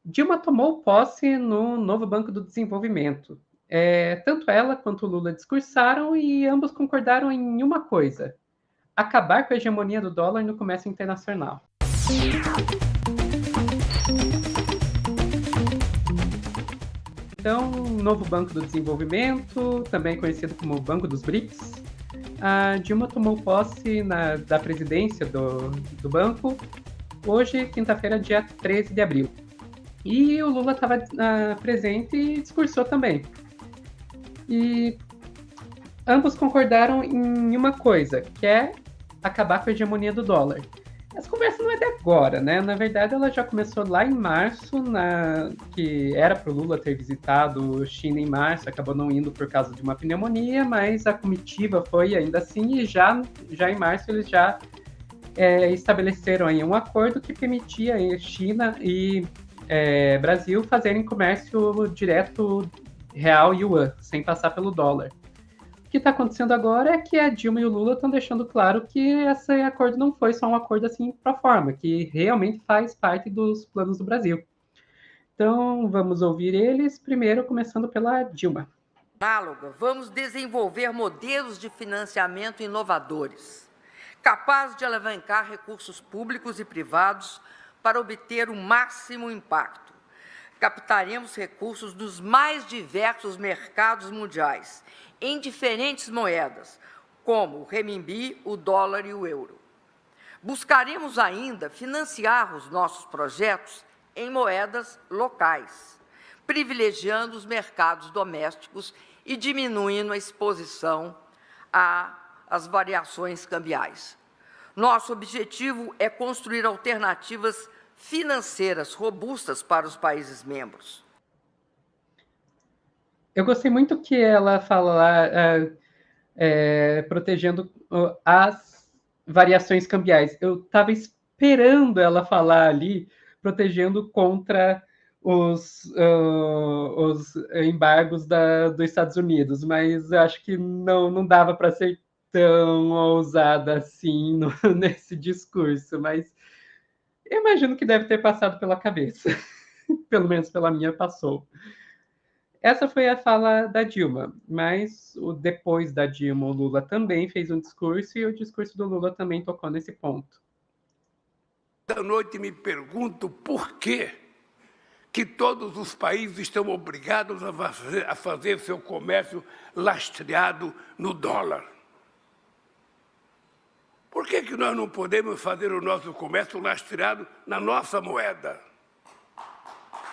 Dilma tomou posse no novo Banco do Desenvolvimento. Tanto ela quanto o Lula discursaram e ambos concordaram em uma coisa: acabar com a hegemonia do dólar no comércio internacional. Então, o novo Banco do Desenvolvimento, também conhecido como Banco dos BRICS, a Dilma tomou posse da presidência do banco hoje, quinta-feira, dia 13 de abril. E o Lula estava presente e discursou também. E ambos concordaram em uma coisa, que é acabar com a hegemonia do dólar. Essa conversa não é de agora, né? Na verdade, ela já começou lá em março, que era para o Lula ter visitado China em março, acabou não indo por causa de uma pneumonia, mas a comitiva foi ainda assim, e já em março eles já estabeleceram aí um acordo que permitia a China e Brasil fazerem comércio direto real yuan, sem passar pelo dólar. O que está acontecendo agora é que a Dilma e o Lula estão deixando claro que esse acordo não foi só um acordo assim pro forma, que realmente faz parte dos planos do Brasil. Então, vamos ouvir eles, primeiro começando pela Dilma. Análoga, vamos desenvolver modelos de financiamento inovadores, capazes de alavancar recursos públicos e privados para obter o máximo impacto. Captaremos recursos dos mais diversos mercados mundiais, em diferentes moedas, como o renminbi, o dólar e o euro. Buscaremos ainda financiar os nossos projetos em moedas locais, privilegiando os mercados domésticos e diminuindo a exposição às variações cambiais. Nosso objetivo é construir alternativas financeiras robustas para os países membros. Eu gostei muito que ela fala lá, protegendo as variações cambiais. Eu estava esperando ela falar ali, protegendo contra os embargos dos Estados Unidos, mas eu acho que não dava para ser tão ousada assim nesse discurso, mas eu imagino que deve ter passado pela cabeça. Pelo menos pela minha passou. Essa foi a fala da Dilma, mas depois da Dilma, o Lula também fez um discurso e o discurso do Lula também tocou nesse ponto. Da noite me pergunto por que todos os países estão obrigados a fazer seu comércio lastreado no dólar. Por que nós não podemos fazer o nosso comércio lastreado na nossa moeda?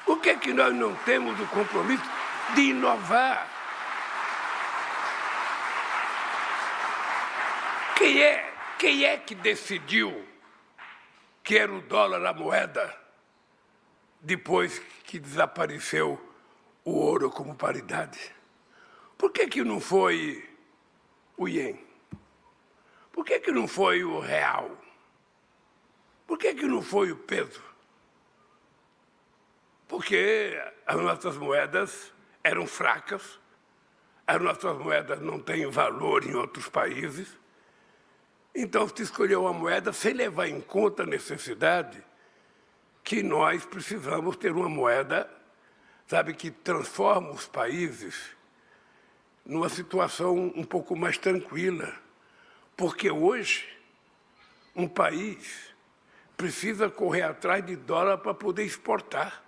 Por que nós não temos o compromisso de inovar? Quem é que decidiu que era o dólar a moeda depois que desapareceu o ouro como paridade? Por que não foi o ien? Por que não foi o real? Por que não foi o peso? Porque as nossas moedas eram fracas, as nossas moedas não têm valor em outros países. Então, se escolheu uma moeda sem levar em conta a necessidade que nós precisamos ter uma moeda, sabe, que transforma os países numa situação um pouco mais tranquila. Porque hoje, um país precisa correr atrás de dólar para poder exportar,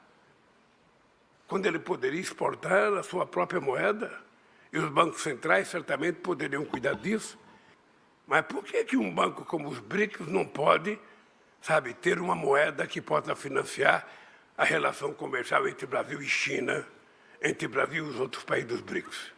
quando ele poderia exportar a sua própria moeda, e os bancos centrais certamente poderiam cuidar disso. Mas por que um banco como os BRICS não pode, sabe, ter uma moeda que possa financiar a relação comercial entre Brasil e China, entre Brasil e os outros países dos BRICS?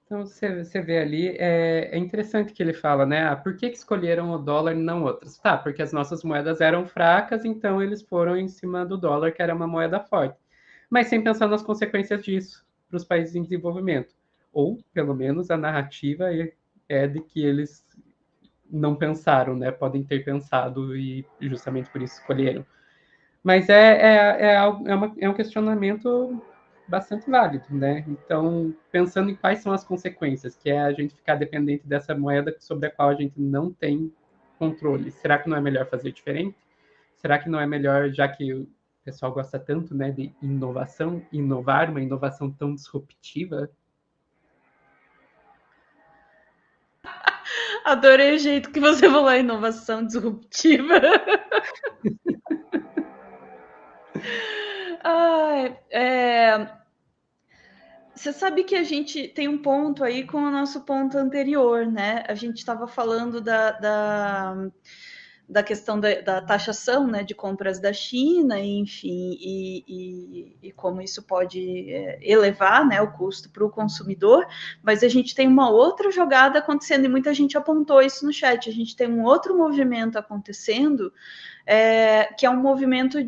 Então, você vê ali, é interessante que ele fala, né? Por que escolheram o dólar e não outras? Tá, porque as nossas moedas eram fracas, então eles foram em cima do dólar, que era uma moeda forte. Mas sem pensar nas consequências disso para os países em desenvolvimento. Ou, pelo menos, a narrativa é de que eles não pensaram, né? Podem ter pensado e justamente por isso escolheram. Mas é um questionamento bastante válido, né? Então, pensando em quais são as consequências, que é a gente ficar dependente dessa moeda sobre a qual a gente não tem controle. Será que não é melhor fazer diferente? Será que não é melhor, já que pessoal gosta tanto, né, de inovação, inovar, uma inovação tão disruptiva. Adorei o jeito que você falou, inovação disruptiva. Você sabe que a gente tem um ponto aí com o nosso ponto anterior, né? A gente estava falando da questão da taxação, né, de compras da China, enfim, e como isso pode elevar, né, o custo para o consumidor, mas a gente tem uma outra jogada acontecendo, e muita gente apontou isso no chat, a gente tem um outro movimento acontecendo, que é um movimento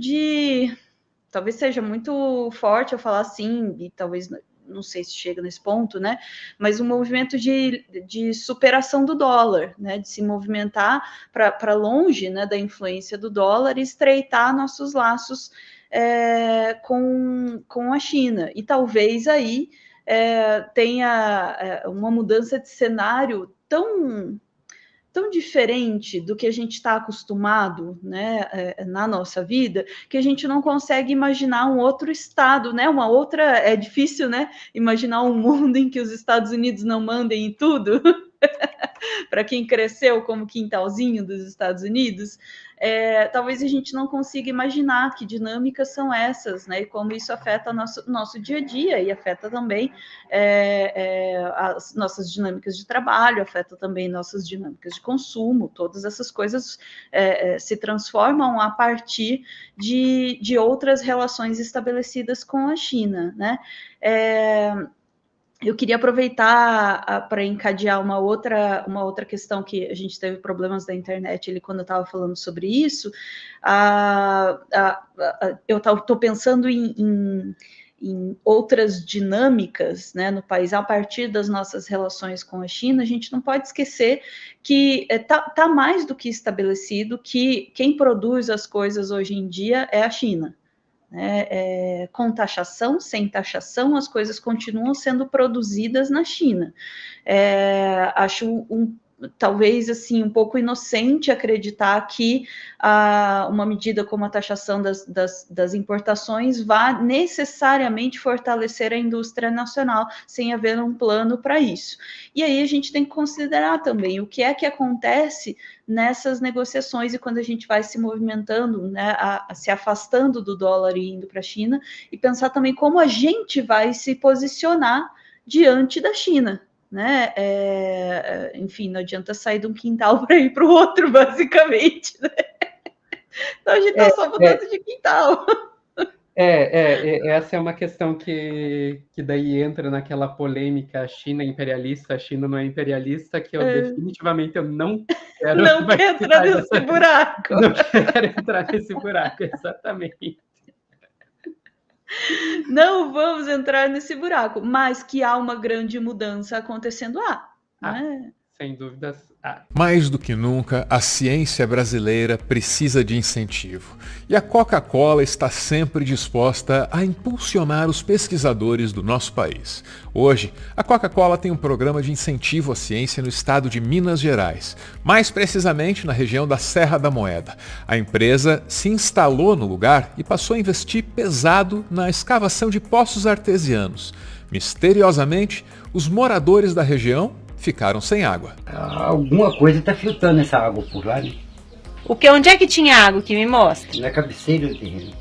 talvez seja muito forte eu falar assim, e talvez não sei se chega nesse ponto, né? Mas um movimento de superação do dólar, né? De se movimentar para longe, né, da influência do dólar e estreitar nossos laços com a China. E talvez aí tenha uma mudança de cenário tão diferente do que a gente está acostumado, né, na nossa vida, que a gente não consegue imaginar um outro estado, né, uma outra, é difícil, né, imaginar um mundo em que os Estados Unidos não mandem em tudo, para quem cresceu como quintalzinho dos Estados Unidos, talvez a gente não consiga imaginar que dinâmicas são essas, né? E como isso afeta nosso dia a dia e afeta também as nossas dinâmicas de trabalho, afeta também nossas dinâmicas de consumo, todas essas coisas se transformam a partir de outras relações estabelecidas com a China, né? Eu queria aproveitar para encadear uma outra questão que a gente teve problemas da internet ali quando eu estava falando sobre isso. Eu estou pensando em outras dinâmicas, né, no país a partir das nossas relações com a China. A gente não pode esquecer que tá mais do que estabelecido que quem produz as coisas hoje em dia é a China. Com taxação, sem taxação, as coisas continuam sendo produzidas na China. Acho talvez assim um pouco inocente acreditar que uma medida como a taxação das importações vá necessariamente fortalecer a indústria nacional sem haver um plano para isso. E aí a gente tem que considerar também o que é que acontece nessas negociações e quando a gente vai se movimentando, né, se afastando do dólar e indo para a China, e pensar também como a gente vai se posicionar diante da China. Né? Enfim, não adianta sair de um quintal para ir para o outro, basicamente. Né? Então a gente está só mudando de quintal. Essa é uma questão que daí entra naquela polêmica China imperialista, a China não é imperialista, que eu definitivamente eu não quero... Não quero entrar nesse buraco. Não quero entrar nesse buraco, exatamente. Não vamos entrar nesse buraco, mas que há uma grande mudança acontecendo né? Sem dúvidas. Mais do que nunca, a ciência brasileira precisa de incentivo. E a Coca-Cola está sempre disposta a impulsionar os pesquisadores do nosso país. Hoje, a Coca-Cola tem um programa de incentivo à ciência no estado de Minas Gerais, mais precisamente na região da Serra da Moeda. A empresa se instalou no lugar e passou a investir pesado na escavação de poços artesianos. Misteriosamente, os moradores da região ficaram sem água. Alguma coisa está filtrando essa água por lá, né? Onde é que tinha água que me mostra? Na cabeceira do terreno.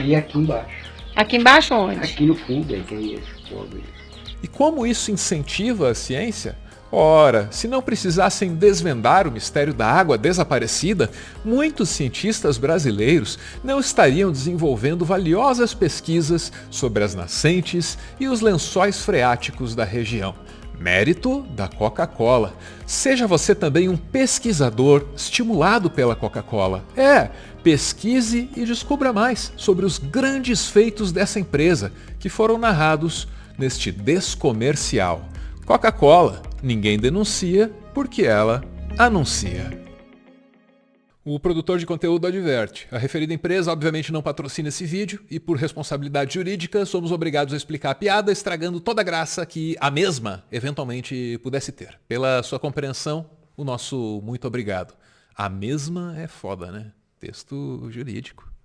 E aqui embaixo. Aqui embaixo onde? Aqui no fundo, aí tem esse fogo. E como isso incentiva a ciência? Ora, se não precisassem desvendar o mistério da água desaparecida, muitos cientistas brasileiros não estariam desenvolvendo valiosas pesquisas sobre as nascentes e os lençóis freáticos da região. Mérito da Coca-Cola. Seja você também um pesquisador estimulado pela Coca-Cola. Pesquise e descubra mais sobre os grandes feitos dessa empresa que foram narrados neste Descomercial. Coca-Cola, ninguém denuncia porque ela anuncia. O produtor de conteúdo adverte. A referida empresa obviamente não patrocina esse vídeo e por responsabilidade jurídica somos obrigados a explicar a piada, estragando toda a graça que a mesma eventualmente pudesse ter. Pela sua compreensão, o nosso muito obrigado. A mesma é foda, né? Texto jurídico.